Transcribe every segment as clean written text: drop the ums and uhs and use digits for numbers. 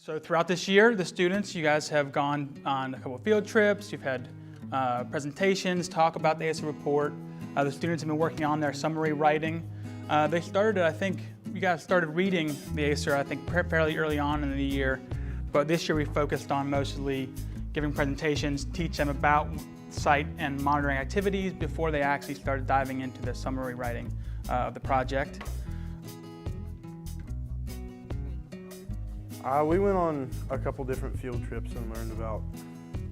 So throughout this year, the students, you guys have gone on a couple of field trips, you've had presentations, talk about the ASER report. The students have been working on their summary writing. They started, I think, you guys started reading the ASER, I think, fairly early on in the year. But this year we focused on mostly giving presentations, teach them about site and monitoring activities before they actually started diving into the summary writing of the project. We went on a couple different field trips and learned about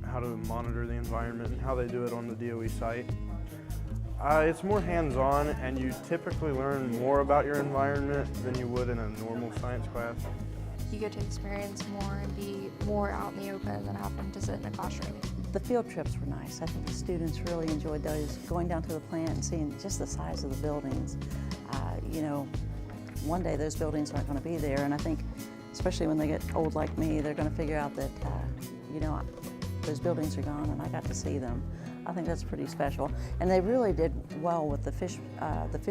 how to monitor the environment and how they do it on the DOE site. It's more hands-on, and you typically learn more about your environment than you would in a normal science class. You get to experience more and be more out in the open than having to sit in a classroom. The field trips were nice. I think the students really enjoyed those, going down to the plant and seeing just the size of the buildings. You know, one day those buildings aren't going to be there, and I think especially when they get old like me, they're going to figure out that, you know, those buildings are gone and I got to see them. I think that's pretty special. And they really did well with the fish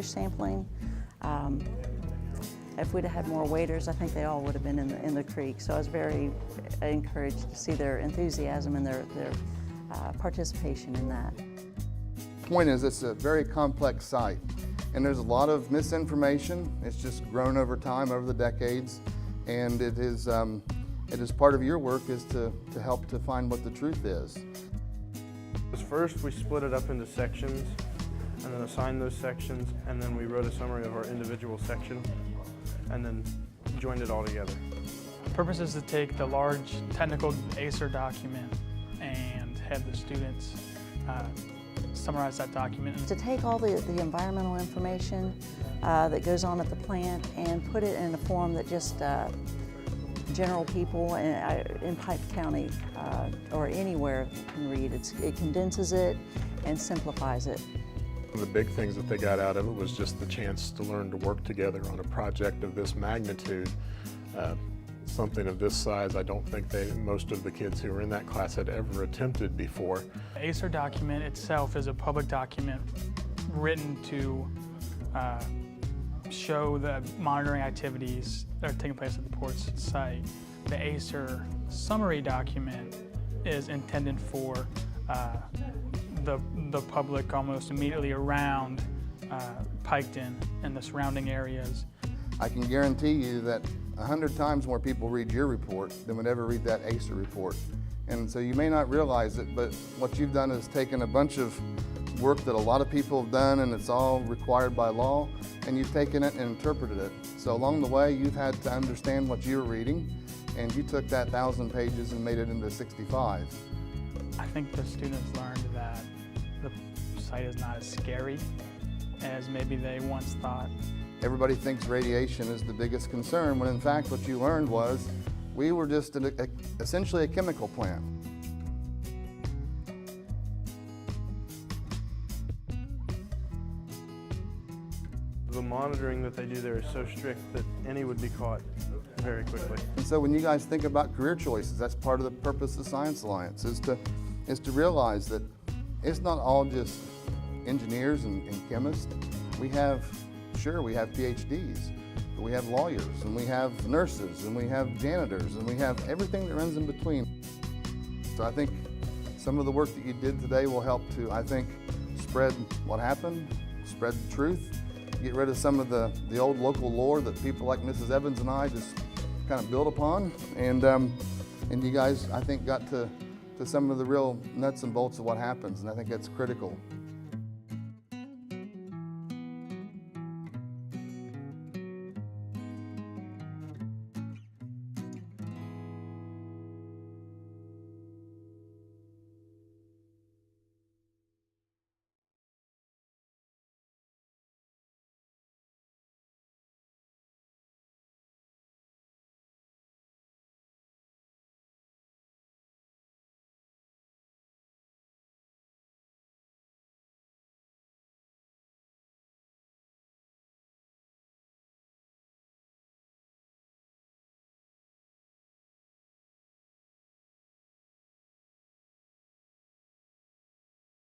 sampling. If we'd have had more waders, I think they all would have been in the creek. So I was very encouraged to see their enthusiasm and their participation in that. The point is, it's a very complex site, and there's a lot of misinformation. It's just grown over time, over the decades, and it is part of your work is to help to find what the truth is. First, we split it up into sections and then assigned those sections, and then we wrote a summary of our individual section and then joined it all together. The purpose is to take the large technical ASER document and have the students summarize that document. To take all the environmental information that goes on at the plant and put it in a form that just general people in Pike County or anywhere can read. It condenses it and simplifies it. One of the big things that they got out of it was just the chance to learn to work together on a project of this magnitude. Something of this size, I don't think most of the kids who were in that class had ever attempted before. The ASER document itself is a public document written to show the monitoring activities that are taking place at the port's site. The ASER summary document is intended for the public almost immediately around Piketon and the surrounding areas. I can guarantee you that 100 times more people read your report than would ever read that ASER report. And so you may not realize it, but what you've done is taken a bunch of work that a lot of people have done, and it's all required by law, and you've taken it and interpreted it. So along the way, you've had to understand what you were reading, and you took that 1,000 pages and made it into 65. I think the students learned that the site is not as scary as maybe they once thought. Everybody thinks radiation is the biggest concern, when in fact what you learned was we were just essentially a chemical plant. The monitoring that they do there is so strict that any would be caught very quickly. And so when you guys think about career choices, that's part of the purpose of Science Alliance, is to realize that it's not all just engineers and chemists. We have PhDs, but we have lawyers, and we have nurses, and we have janitors, and we have everything that runs in between. So I think some of the work that you did today will help to, I think, spread what happened, spread the truth, get rid of some of the old local lore that people like Mrs. Evans and I just kind of build upon. And you guys, I think, got to some of the real nuts and bolts of what happens, and I think that's critical.